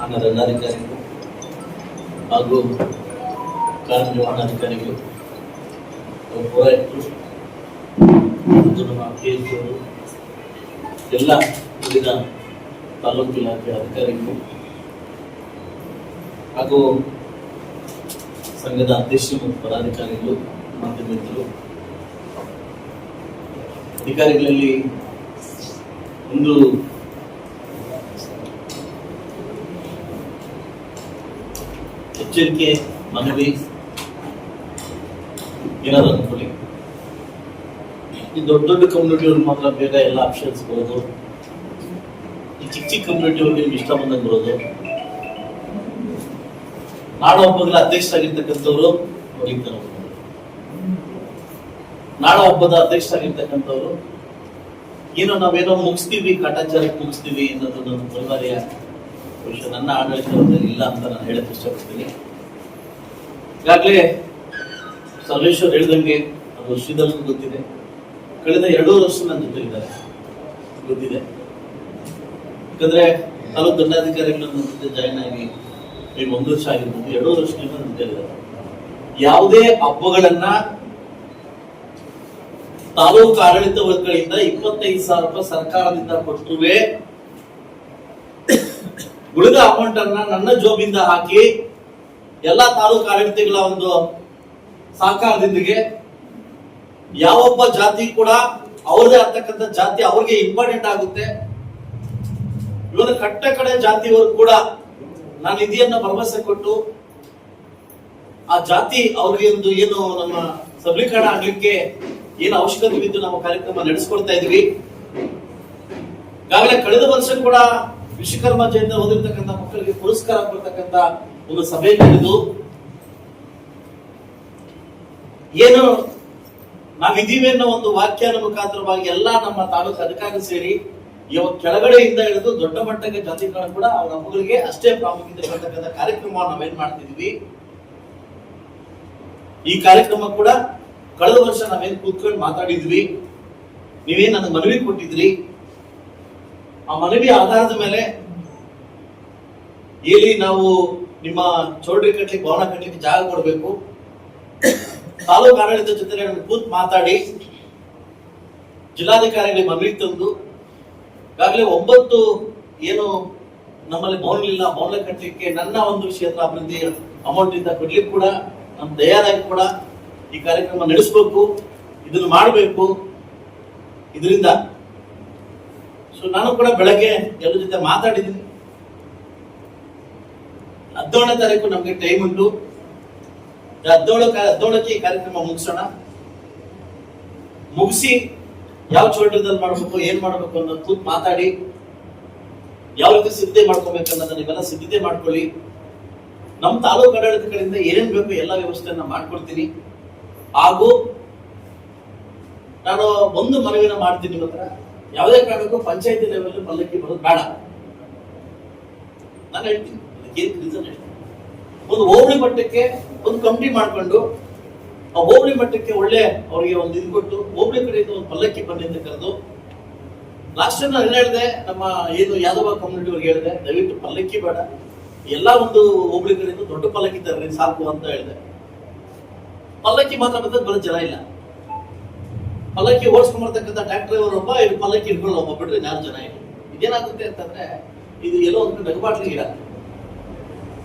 ನನ್ನ ದಂಡಾಧಿಕಾರಿಗಳು ಹಾಗೂ ಕಾರ್ಯನಿರ್ವಹಣಾಧಿಕಾರಿಗಳು, ಪುರೋಹಿತರು, ನಮ್ಮ ಕೇಸರು, ಎಲ್ಲ ವಿವಿಧ ತಾಲೂಕು ಇಲಾಖೆ ಅಧಿಕಾರಿಗಳು ಹಾಗೂ ಸಂಘದ ಅಧ್ಯಕ್ಷರು ಮತ್ತು ಪದಾಧಿಕಾರಿಗಳು, ಮಾಧ್ಯಮಿಕರು, ಅಧಿಕಾರಿಗಳಲ್ಲಿ ಒಂದು ಎಚ್ಚರಿಕೆ ಮನವಿ ಏನಾದ್ರು ಅನ್ಕೊಳ್ಳಿ. ಈ ದೊಡ್ಡ ದೊಡ್ಡ ಕಮ್ಯುನಿಟಿ ಅವ್ರಿಗೆ ಮಾತ್ರ ಬೇಗ ಎಲ್ಲ ಆಪ್ಷನ್ಸ್ ಬರೋದು, ಈ ಚಿಕ್ಕ ಚಿಕ್ಕ ಕಮ್ಯುನಿಟಿ ಅವ್ರಿಗೆ ಇಷ್ಟ ಬಂದಂಗೆ ಬರೋದು. ನಾಡ ಹಬ್ಬಗಳ ಅಧ್ಯಕ್ಷರಾಗಿರ್ತಕ್ಕಂಥವ್ರು ಹೊಲಿತಾರೆ, ನಾಡ ಹಬ್ಬದ ಅಧ್ಯಕ್ಷರಾಗಿರ್ತಕ್ಕಂಥವ್ರು ಏನೋ ನಾವೇನೋ ಮುಗಿಸ್ತೀವಿ, ಕಾಟಾಚಾರಕ್ಕೆ ಮುಗಿಸ್ತೀವಿ ಅನ್ನೋದು ನನ್ನ ಪರಿವಾರಿಯ ವಿಷಯ. ನನ್ನ ಆಡಳಿತದಲ್ಲಿ ಇಲ್ಲ ಅಂತ ನಾನು ಹೇಳಕ್ ಇಷ್ಟಪಡ್ತೀನಿ. ಈಗಾಗಲೇ ಸರ್ವೇಶ್ವರ್ ಹೇಳಿದಂಗೆ ಅದು ವರ್ಷದಲ್ಲೂ ಗೊತ್ತಿದೆ, ಕಳೆದ 2 ವರ್ಷ ನನ್ನ ಜೊತೆ ಇದ್ದಾರೆ, ಗೊತ್ತಿದೆ. ಯಾಕಂದ್ರೆ ತಾಲೂಕು ದಂಡಾಧಿಕಾರಿಗಳು ನನ್ನ ಜೊತೆ ಜಾಯಿನ್ ಆಗಿ ಈಗ 1 ವರ್ಷ ಆಗಿರ್ಬೋದು, 2 ವರ್ಷದಿಂದ ನನ್ನ ಜೊತೆ ಇದ್ದಾರೆ. ಯಾವುದೇ ಹಬ್ಬಗಳನ್ನ ತಾಲೂಕು ಆಡಳಿತ ವರ್ಗಗಳಿಂದ 25,000 ರೂಪಾಯಿ ಸರ್ಕಾರದಿಂದ ಕೊಟ್ಟುವೆ ಉಳಿದ ಅಮೌಂಟ್ ಅನ್ನ ನನ್ನ ಜೋಬಿಂದ ಹಾಕಿ ಎಲ್ಲಾ ತಾಲೂಕು ಆಡಳಿತಗಳ ಒಂದು ಸಹಕಾರದೊಂದಿಗೆ ಯಾವೊಬ್ಬ ಜಾತಿ ಕೂಡ ಅವ್ರದೇ ಆಗ್ತಕ್ಕಂಥ ಜಾತಿ ಅವ್ರಿಗೆ ಇಂಪಾರ್ಟೆಂಟ್ ಆಗುತ್ತೆ. ಇವಾಗ ಕಟ್ಟ ಕಡೆ ಜಾತಿಯವರು ಕೂಡ ನಾನು ನಿಧಿಯನ್ನ ಭರವಸೆ ಕೊಟ್ಟು ಆ ಜಾತಿ ಅವ್ರಿಗೆ ಒಂದು ಏನು ನಮ್ಮ ಸಬಲೀಕರಣ ಆಗ್ಲಿಕ್ಕೆ ಏನು ಅವಶ್ಯಕತೆ ಬಿದ್ದು ನಾವು ಕಾರ್ಯಕ್ರಮ ನಡೆಸ್ಕೊಳ್ತಾ ಇದ್ವಿ. ಈಗಾಗಲೇ ಕಳೆದ ವರ್ಷ ಕೂಡ ವಿಶ್ವಕರ್ಮ ಜಯಂತಿ ಓದಿರ್ತಕ್ಕಂಥ ಮಕ್ಕಳಿಗೆ ಪುರಸ್ಕಾರ ಕೊಡ್ತಕ್ಕಂಥ ಒಂದು ಸಭೆ ನಡೆದು ಏನು ನಾವಿದೀವಿ ಅನ್ನೋ ಒಂದು ವ್ಯಾಖ್ಯಾನ ಮುಖಾಂತರವಾಗಿ ಎಲ್ಲಾ ನಮ್ಮ ತಾಲೂಕು ಅಧಿಕಾರಿ ಸೇರಿ ಇವಾಗ ಕೆಳಗಡೆಯಿಂದ ಹಿಡಿದು ದೊಡ್ಡ ಮಟ್ಟಕ್ಕೆ ಜಾತಿಗಳು ಕೂಡ ಅವರ ಹಬ್ಬಗಳಿಗೆ ಅಷ್ಟೇ ಪ್ರಾಮುಖ್ಯತೆ ಕೊಡ್ತಕ್ಕಂಥ ಕಾರ್ಯಕ್ರಮ ನಾವೇನ್ ಮಾಡ್ತಿದ್ವಿ. ಈ ಕಾರ್ಯಕ್ರಮ ಕೂಡ ಕಳೆದ ವರ್ಷ ನಾವೇನ್ ಕೂತ್ಕೊಂಡು ಮಾತಾಡಿದ್ವಿ, ನೀವೇನ್ ನನಗೆ ಮನವಿ ಕೊಟ್ಟಿದ್ರಿ, ಆ ಮನವಿ ಆಧಾರದ ಮೇಲೆ ಇಲ್ಲಿ ನಾವು ನಿಮ್ಮ ಚೌಲ್ಟ್ರಿ ಕಟ್ಲಿಕ್ಕೆ, ಭವನ ಕಟ್ಲಿಕ್ಕೆ ಜಾಗ ಕೊಡಬೇಕು, ತಾಲೂಕು ಆಡಳಿತ ಜೊತೆ ಕೂತ್ ಮಾತಾಡಿ ಜಿಲ್ಲಾಧಿಕಾರಿಗಳಿಗೆ ಮನವಿ ತಂದು ಈಗಾಗಲೇ 9 ಏನು ನಮ್ಮಲ್ಲಿ ಭವನ ಇಲ್ಲ, ಭವನ ಕಟ್ಟಲಿಕ್ಕೆ ನನ್ನ ಒಂದು ಕ್ಷೇತ್ರ ಅಭಿವೃದ್ಧಿ ಅಮೌಂಟ್ ಇಂದ ಕೊಡ್ಲಿಕ್ಕೆ ಕೂಡ ನಮ್ಮ ತಯಾರಾಗಿ ಕೂಡ ಈ ಕಾರ್ಯಕ್ರಮ ನಡೆಸಬೇಕು, ಇದನ್ನು ಮಾಡಬೇಕು. ಇದರಿಂದ ನಾನು ಕೂಡ ಬೆಳಗ್ಗೆ ಎಲ್ಲರ ಜೊತೆ ಮಾತಾಡಿದ್ದೀನಿ. 17ನೇ ತಾರೀಕು ನಮ್ಗೆ ಟೈಮ್ ಉಂಟು, 17ಕ್ಕೆ ಈ ಕಾರ್ಯಕ್ರಮ ಮುಗಿಸೋಣ. ಮುಗಿಸಿ ಯಾವ ಚೌಲ್ಟ್ರಿದಲ್ಲಿ ಮಾಡ್ಬೇಕು, ಏನ್ ಮಾಡ್ಬೇಕು ಅನ್ನೋದು ಕೂತ್ ಮಾತಾಡಿ ಯಾವ ರೀತಿ ಸಿದ್ಧತೆ ಮಾಡ್ಕೋಬೇಕು ಅನ್ನೋದನ್ನ ನೀವೆಲ್ಲ ಸಿದ್ಧತೆ ಮಾಡ್ಕೊಳ್ಳಿ. ನಮ್ಮ ತಾಲೂಕು ಆಡಳಿತ ಕಡೆಯಿಂದ ಏನೇನ್ ಬೇಕು ಎಲ್ಲ ವ್ಯವಸ್ಥೆಯನ್ನ ಮಾಡ್ಕೊಡ್ತೀನಿ. ಹಾಗೂ ನಾನು ಒಂದು ಮನವಿನ ಮಾಡ್ತೀನಿ, ನಿಮ್ಮ ಹತ್ರ ಯಾವುದೇ ಕಾರಣಕ್ಕೂ ಪಂಚಾಯತಿ ಲೆವೆಲ್ ಪಲ್ಲಕ್ಕಿ ಬರೋದು ಬೇಡ. ನಾನು ಹೇಳ್ತೀನಿ ಅದಕ್ಕೆ ರೀಸನ್ ಹೇಳ್ತೀನಿ. ಒಂದು ಹೋಬಳಿ ಮಟ್ಟಕ್ಕೆ ಒಂದು ಕಮಿಟಿ ಮಾಡ್ಕೊಂಡು ಆ ಹೋಬಳಿ ಮಟ್ಟಕ್ಕೆ ಒಳ್ಳೆ ಅವರಿಗೆ ಒಂದು ಇದು ಕೊಟ್ಟು ಹೋಬಳಿ ಕಡೆಯಿಂದ ಒಂದು ಪಲ್ಲಕ್ಕಿ ಬನ್ನಿ ಅಂತ ಕರೆದು, ಲಾಸ್ಟ್ ಟೈಮ್ ನಾನು ಹೇಳಿದೆ ನಮ್ಮ ಏನು ಯಾದವ ಕಮ್ಯುನಿಟಿ ಅವ್ರಿಗೆ ಹೇಳಿದೆ, ದಯವಿಟ್ಟು ಪಲ್ಲಕ್ಕಿ ಬೇಡ, ಎಲ್ಲ ಒಂದು ಹೋಬಳಿ ಕಡೆಯಿಂದ ದೊಡ್ಡ ಪಲ್ಲಕ್ಕಿ ತರ್ರಿ ಸಾಕು ಅಂತ ಹೇಳಿದೆ. ಪಲ್ಲಕ್ಕಿ ಮಾತ್ರ ಬಂದದ್ದು ಬರೋ ಜನ ಇಲ್ಲ. ಪಲ್ಲಕ್ಕಿ ಓಡಿಸ್ಕೊಂಡ್ಬರ್ತಕ್ಕಂಥ ಟ್ರ್ಯಾಕ್ಟರ್ ಡ್ರೈವರ್ ಒಬ್ಬ, ಇದು ಪಲ್ಲಕ್ಕಿ ಇಟ್ಕೊಳ್ಳೋ ಒಬ್ಬ ಬಿಟ್ರೆ 4 ಜನ ಇಲ್ಲ. ಇದೇನಾಗುತ್ತೆ ಅಂತಂದ್ರೆ ಇದು ಎಲ್ಲೋ ಒಂದು ನಗಬಾಟ್ಲಿ ಗಿಡ.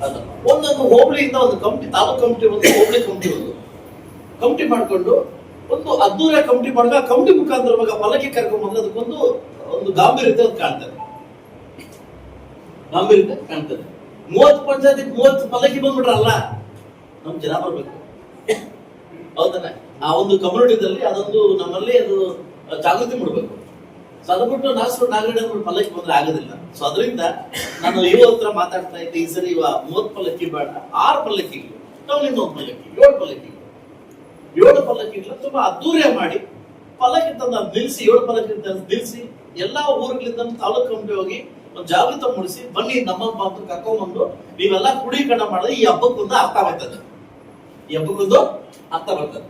ಅದು ಒಂದೊಂದು ಹೋಬಳಿಯಿಂದ ಒಂದು ಕಮಿಟಿ, ತಾಲೂಕು ಕಮಿಟಿ, ಒಂದು ಹೋಬಳಿ ಕಮಿಟಿ, ಒಂದು ಕಮಿಟಿ ಮಾಡ್ಕೊಂಡು ಒಂದು ಅದ್ದೂರಿಯ ಕಮಿಟಿ ಮಾಡುವಾಗ ಕಮಿಟಿ ಮುಖಾಂತರ ಪಲ್ಲಕ್ಕಿ ಕರ್ಕೊಂಡ್ ಬಂದ್ರೆ ಅದಕ್ಕೊಂದು ಒಂದು ಗಾಂಭೀರ್ಯತೆ ಅದು ಕಾಣ್ತದೆ, ಗಾಂಭೀರ್ಯತೆ ಕಾಣ್ತದೆ. 30 ಪಂಚಾಯತಿಗೆ 30 ಪಲ್ಲಕ್ಕಿ ಬಂದ್ಬಿಟ್ರಲ್ಲ, ನಮ್ ಜನ ಬರ್ಬೇಕು, ಹೌದಾನೆ? ಆ ಒಂದು ಕಮ್ಯುನಿಟಿದಲ್ಲಿ ಅದೊಂದು ನಮ್ಮಲ್ಲಿ ಅದು ಜಾಗೃತಿ ಮೂಡಬೇಕು. ಸೊ ಅದು ಬಿಟ್ಟು ನಾಗರಹಳ್ಳಿ ಪಲ್ಲಕ್ಕಿ ಬಂದ್ರೆ ಆಗೋದಿಲ್ಲ. ಸೊ ಅದರಿಂದ ನಾನು ಇವ್ರ ಹತ್ರ ಮಾತಾಡ್ತಾ ಇದ್ದೆ, ಈ ಸರಿ 30 ಪಲ್ಲಕ್ಕಿ ಬೇಡ, 6 ಪಲ್ಲಕ್ಕಿ, ಟೌನಿಂದ 1 ಪಲ್ಲಕ್ಕಿ, 7 ಪಲ್ಲಕ್ಕಿ, 7 ಪಲ್ಲಕ್ಕಿಗಳು ತುಂಬಾ ಅದ್ದೂರಿಯ ಮಾಡಿ ಪಲ್ಲಕ್ಕಿ ತಂದು ನಿಲ್ಲಿಸಿ, 7 ಪಲ್ಲಕ್ಕಿ ನಿಲ್ಲಿಸಿ ಎಲ್ಲಾ ಊರುಗಳಿಂದ ತಾಲೂಕು ಕಮಿಟಿ ಹೋಗಿ ಒಂದು ಜಾಗೃತ ಮೂಡಿಸಿ, ಬನ್ನಿ ನಮ್ಮ ಬಂದು ಕರ್ಕೊಂಡ್ಬಂದು ನೀವೆಲ್ಲ ಕ್ರೋಢೀಕರಣ ಮಾಡಿದ್ರೆ ಈ ಹಬ್ಬಕ್ಕೊಂದು ಅರ್ಥ ಬರ್ತದೆ, ಈ ಹಬ್ಬಕ್ಕೊಂದು ಅರ್ಥ ಬರ್ತದೆ.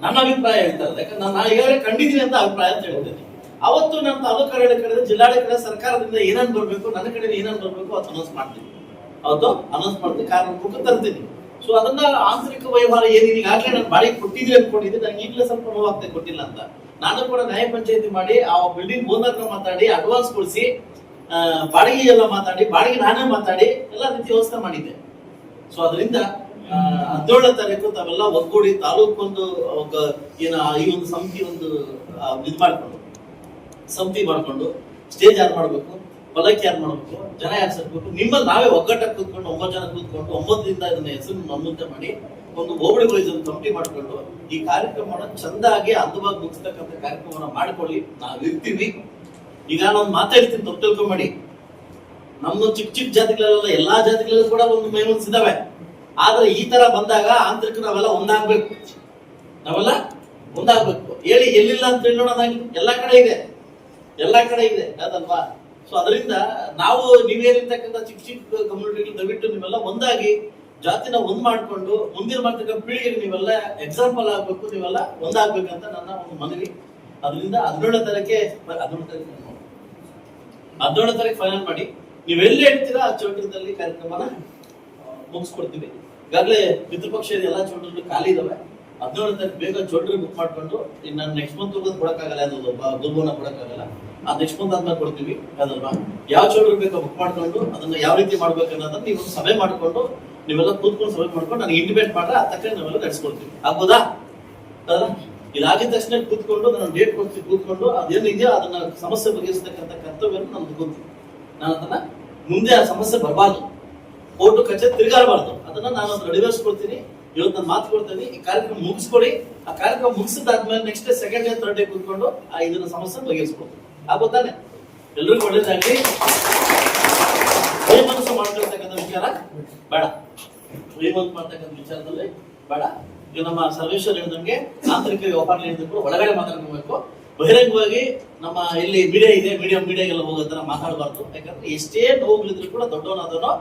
ನನ್ನ ಅಭಿಪ್ರಾಯ ಹೇಳ್ತಾರೆ, ಯಾಕಂದ್ರೆ ನಾನು ಈಗಾಗಲೇ ಕಂಡಿದ್ದೀನಿ ಅಂತ ಅಭಿಪ್ರಾಯ ಅಂತ ಹೇಳ್ತೇನೆ. ಅವತ್ತು ನಮ್ಮ ತಾಲೂಕು ಕಡೆ ಜಿಲ್ಲಾಡಳಿತ ಸರ್ಕಾರದಿಂದ ಏನೇನು ಬರ್ಬೇಕು, ನನ್ನ ಕಡೆ ಏನೇನು ಬರ್ಬೇಕು ಅದು ಅನೌನ್ಸ್ ಮಾಡ್ತೀನಿ. ಅವತ್ತು ಅನೌನ್ಸ್ ಮಾಡ್ತೀನಿ, ಕಾರಣ ಮುಖ ತರ್ತೀನಿ. ಸೊ ಅದನ್ನ ಆಂತರಿಕ ವ್ಯವಹಾರ ಏನಿದೆ, ಈಗಾಗಲೇ ನಾನು ಬಾಡಿಗೆ ಕೊಟ್ಟಿದ್ದೆ ಅನ್ಕೊಂಡಿದ್ದೆ, ನಂಗೆ ಈಗಲೇ ಸ್ವಲ್ಪ ನೋವಾಗ್ತದೆ ಕೊಟ್ಟಿಲ್ಲ ಅಂತ. ನಾನು ಕೂಡ ನ್ಯಾಯ ಪಂಚಾಯತಿ ಮಾಡಿ ಆ ಬಿಲ್ಡಿಂಗ್ ಓನರ್ ಮಾತಾಡಿ ಅಡ್ವಾನ್ಸ್ ಕೊಡಿಸಿ ಬಾಡಿಗೆ ಎಲ್ಲ ಮಾತಾಡಿ, ಬಾಡಿಗೆ ನಾನೇ ಮಾತಾಡಿ ಎಲ್ಲ ರೀತಿ ವ್ಯವಸ್ಥೆ ಮಾಡಿದ್ದೆ. ಸೊ ಅದರಿಂದ 17ನೇ ತಾರೀಕು ತಾವೆಲ್ಲ ಒಗ್ಗೂಡಿ ತಾಲೂಕೊಂದು ಏನ ಈ ಒಂದು ಸಮಿತಿ ಒಂದು ಇದು ಮಾಡ್ಕೊಂಡು ಸಮಿತಿ ಮಾಡ್ಕೊಂಡು ಸ್ಟೇಜ್ ಯಾರು ಮಾಡ್ಬೇಕು, ಪಲ್ಲಕ್ಕಿ ಯಾರು ಮಾಡ್ಬೇಕು, ಜನ ಯಾರು ಸೇರ್ಬೇಕು, ನಿಮ್ಮಲ್ಲಿ ನಾವೇ ಒಗ್ಗಟ್ಟಾಗಿ ಕೂತ್ಕೊಂಡು 9 ಜನ ಕೂತ್ಕೊಂಡು 9ರಿಂದ ಇದನ್ನ ಹೆಸರು ನಮ್ಮಂತೆ ಮಾಡಿ ಒಂದು ಹೋಬಳಿ ವೈಸ್ ಒಂದು ಕಮಿಟಿ ಮಾಡ್ಕೊಂಡು ಈ ಕಾರ್ಯಕ್ರಮನ ಚಂದಾಗಿ ಅಂದವಾಗಿ ಮುಗಿಸ್ತಕ್ಕಂಥ ಕಾರ್ಯಕ್ರಮನ ಮಾಡ್ಕೊಳ್ಳಿ. ನಾವು ಇರ್ತೀವಿ. ಈಗ ನಾನು ಮಾತಾಡ್ತೀನಿ, ತಪ್ಪು ತಿಳ್ಕೊಂಬೇಡಿ. ನಮ್ಮ ಚಿಕ್ಕ ಜಾತಿಗಳೆಲ್ಲ ಎಲ್ಲಾ ಜಾತಿಗಳಲ್ಲೂ ಕೂಡ ಒಂದು ಮೈಮನ್ಸ್ ಇದಾವೆ. ಆದ್ರೆ ಈ ತರ ಬಂದಾಗ ಆಂತರಿಕ ನಾವೆಲ್ಲ ಒಂದಾಗ್ಬೇಕು, ನಾವೆಲ್ಲ ಒಂದಾಗ್ಬೇಕು. ಹೇಳಿ ಎಲ್ಲಿಲ್ಲ ಅಂತ ಹೇಳೋಣ, ಎಲ್ಲಾ ಕಡೆ ಇದೆ, ಎಲ್ಲಾ ಕಡೆ ಇದೆ ಅದಲ್ವಾ. ಸೊ ಅದರಿಂದ ನಾವು ನೀವೇನಿರ್ತಕ್ಕಂಥ ಚಿಕ್ಕ ಕಮ್ಯುನಿಟಿಗಳು ದಯವಿಟ್ಟು ನೀವೆಲ್ಲ ಒಂದಾಗಿ ಜಾತಿನ ಒಂದ್ ಮಾಡ್ಕೊಂಡು ಮುಂದಿನ ಬರ್ತಕ್ಕಂಥ ಪೀಳಿಗೆಗೆ ನೀವೆಲ್ಲ ಎಕ್ಸಾಂಪಲ್ ಆಗ್ಬೇಕು, ನೀವೆಲ್ಲ ಒಂದಾಗ್ಬೇಕಂತ ನನ್ನ ಒಂದು ಮನವಿ. ಅದರಿಂದ 17ನೇ ತಾರೀಕು ಫೈನಲ್ ಮಾಡಿ ನೀವೆಲ್ಲಿ ಹೇಳ್ತೀರಾ ಆ ಚೌಟ್ರದಲ್ಲಿ ಕಾರ್ಯಕ್ರಮನ ಮುಗಿಸ್ಕೊಡ್ತೀವಿ. ಈಗಾಗಲೇ ಪಿತೃಪಕ್ಷ ಎಲ್ಲ ಚೌಟ್ರಗಳು ಖಾಲಿ ಇದಾವೆ. 17ನೇ ತಾರೀಕು ಬೇಗ ಚೌಟ್ರಿ ಬುಕ್ ಮಾಡ್ಕೊಂಡು ಇನ್ನು ನೆಕ್ಸ್ಟ್ ಮಂತ್ ಕೊಡಕ್ಕಾಗಲ್ಲ, ಅದು ಗುರುವನ್ನ ಕೊಡಕ್ಕಾಗಲ್ಲ, ಆ ನೆಕ್ಸ್ಟ್ ಮಂತ್ ಆದ್ಮೇಲೆ ಕೊಡ್ತೀವಿ ಅದಲ್ವಾ. ಯಾವ ಚೌಟ್ರಿ ಬೇಕೋ ಬುಕ್ ಮಾಡ್ಕೊಂಡು ಅದನ್ನ ಯಾವ ರೀತಿ ಮಾಡ್ಬೇಕು ಅನ್ನೋದನ್ನ ನೀವು ಸಭೆ ಮಾಡ್ಕೊಂಡು ನೀವೆಲ್ಲ ಕೂತ್ಕೊಂಡು ಸಭೆ ಮಾಡ್ಕೊಂಡು ನನಗೆ ಇಂಟಿಮೇಟ್ ಮಾಡ್ರೆ ಆ ತಕ್ಕ ನಾವೆಲ್ಲ ನಡೆಸ್ಕೊಡ್ತೀವಿ. ಆಗ್ಬೋದಾ? ಇದಾಗಿದ ತಕ್ಷಣ ಕೂತ್ಕೊಂಡು ನಾನು ಡೇಟ್ ಕೊಡ್ತೀವಿ, ಕೂತ್ಕೊಂಡು ಅದೇನಿದೆಯೋ ಅದನ್ನ ಸಮಸ್ಯೆ ಬಗೆಹರಿಸತಕ್ಕಂಥ ಕರ್ತವ್ಯ ನಮ್ದು ಗೊತ್ತು. ನಾನು ಅದನ್ನ ಮುಂದೆ ಆ ಸಮಸ್ಯೆ ಬರಬಾರ್ದು, ಕೋರ್ಟು ಕಚೇರಿ ತಿರುಗಾಡಬಾರ್ದು, ಅದನ್ನ ನಾನು ರೆಡಿವೇರ್ಸ್ಕೊಡ್ತೀನಿ. ಇವತ್ತು ನಾನು ಮಾತು ಕೊಡ್ತೀನಿ, ಈ ಕಾರ್ಯಕ್ರಮ ಮುಗಿಸ್ಕೊಡಿ. ಆ ಕಾರ್ಯಕ್ರಮ ಮುಗಿಸಿದಾದ್ಮೇಲೆ next second day third day ಕೂತ್ಕೊಂಡು ಆ ಇದನ್ನ ಸಮಸ್ಯೆ ಬಗೆಹರಿಸ್ಕೊಡ್ತೀನಿ. ಆಗೋತಾನೆ? ಎಲ್ರಿಗೂ ಒಳ್ಳೇದಾಗ್ಲಿ. ಮನಸ್ಸು ಮಾಡ್ಕೊಳ್ತಕ್ಕಂಥ ವಿಚಾರ ಬೇಡ, ಮಾಡ್ತಕ್ಕಂಥ ವಿಚಾರದಲ್ಲಿ ಬೇಡ. ಈಗ ನಮ್ಮ ಸರ್ವೇಶ್ವರ್ ಹೇಳಿದಂಗೆ ಆಂತರಿಕ ವ್ಯವಹಾರ ಹೇಳಿದ್ರು ಒಳಗಡೆ ಮಾತಾಡ್ಕೋಬೇಕು. ಬಹಿರಂಗವಾಗಿ ನಮ್ಮ ಇಲ್ಲಿ ಮೀಡಿಯಾ ಇದೆ, ಮೀಡಿಯಾಗೆಲ್ಲ ಹೋಗೋದನ್ನ ಮಾತಾಡಬಾರ್ದು. ಯಾಕಂದ್ರೆ ಎಷ್ಟೇ ನೋವುಗಳಿದ್ರು ಕೂಡ ದೊಡ್ಡವನಾದನೋ,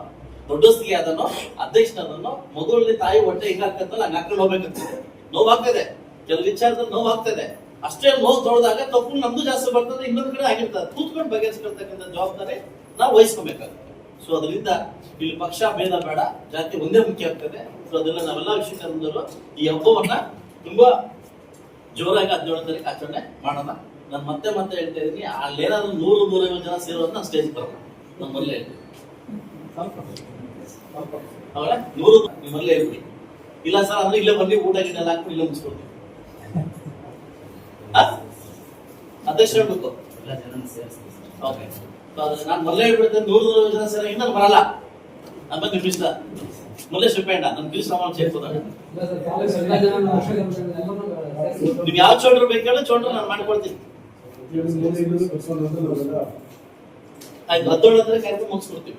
ದೊಡ್ಡಸ್ತಿಗೆ ಆದನೋ, ಅಧ್ಯಕ್ಷನಾದನೋ, ಮಗುವಲ್ಲಿ ತಾಯಿ ಹೊಟ್ಟೆ ಹಿಂಗಾಗ್ತದಲ್ಲ ಹಂಗ ಹಾಕೊಂಡು ಹೋಗ್ಬೇಕಂತದೆ. ನೋವಾಗ್ತದೆ, ಕೆಲವು ವಿಚಾರದಲ್ಲಿ ನೋವಾಗ್ತದೆ. ಅಷ್ಟೇ ನೋವು ತೊಳೆದಾಗ ತಪ್ಪು ನಮ್ದು ಜಾಸ್ತಿ ಬರ್ತದೆ, ಇನ್ನೊಂದು ಕಡೆ ಆಗಿರ್ತದೆ. ಕೂತ್ಕೊಂಡು ಬಗೆಹರಿಸ್ಕೊಳ್ತಕ್ಕಂಥ ಜವಾಬ್ದಾರಿ ನಾವು ವಹಿಸ್ಕೋಬೇಕಾಗುತ್ತೆ. ಸೊ ಅದರಿಂದ ಇಲ್ಲಿ ಪಕ್ಷ ಭೇದ ಬೇಡ, ಜಾತಿ ಒಂದೇ ಮುಖ್ಯ ಆಗ್ತದೆ. ಸೊ ಅದೆಲ್ಲ ನಾವೆಲ್ಲ ವಿಷಯಕರು ಈ ಹಬ್ಬವನ್ನ ತುಂಬಾ ಜೋರಾಗಿ 17ನೇ ತಾರೀಕು ಆಚರಣೆ ಮಾಡೋಣ. ನಾನು ಮತ್ತೆ ಹೇಳ್ತಾ ಇದೀನಿ, ಅಲ್ಲೇನಾದ್ರೂ 100-150 ಜನ ಸೇರೋದು ನಾನು ಸ್ಟೇಜ್ ಬರೋಣ. ನಾನು ಮೊದಲೇ ಹೇಳ್ತೀನಿ, ಅವರ 100 ನಿಮ್ಮಲ್ಲೇ ಹೇಳ್ಬಿಡಿ. ಇಲ್ಲ ಸರ್ ಅಂದ್ರೆ ಇಲ್ಲೇ ಬನ್ನಿ, ಊಟ ಗಿಡ ಎಲ್ಲ ಹಾಕ್ಬಿಟ್ಟು ಇಲ್ಲೇ ಮುಗಿಸ್ಕೊಡ್ತೀವಿ. ಅಧ್ಯಕ್ಷ ಹೇಳ್ಬೇಕು. ಓಕೆ, ನಾನು ಮೊದಲೇ ಹೇಳ್ಬಿಡ್ತೇನೆ, 100-150 ಜನ ಸೇರ ಇನ್ನೂ ಬರಲ್ಲ. ಆಮೇಲೆ ನಿಮ್ ಇಷ್ಟ. ಮೊದಲೇ ಶಿಪೇಂಡ ನನ್ನ ದಿವಸ ಸಾಮಾನು ಸೇರ್ಕೋದಾಗ ನೀವು ಯಾವ ಚೌಡ್ರು ಬೇಕೇಳಿ ಚೌಡ್ರು ನಾನು ಮಾಡ್ಕೊಡ್ತೀನಿ. ಆಯ್ತು, 17ನೇ ತಾರೀಕು ಕಾರ್ಯಕ್ರಮ ಮುಗಿಸ್ಕೊಡ್ತೀವಿ.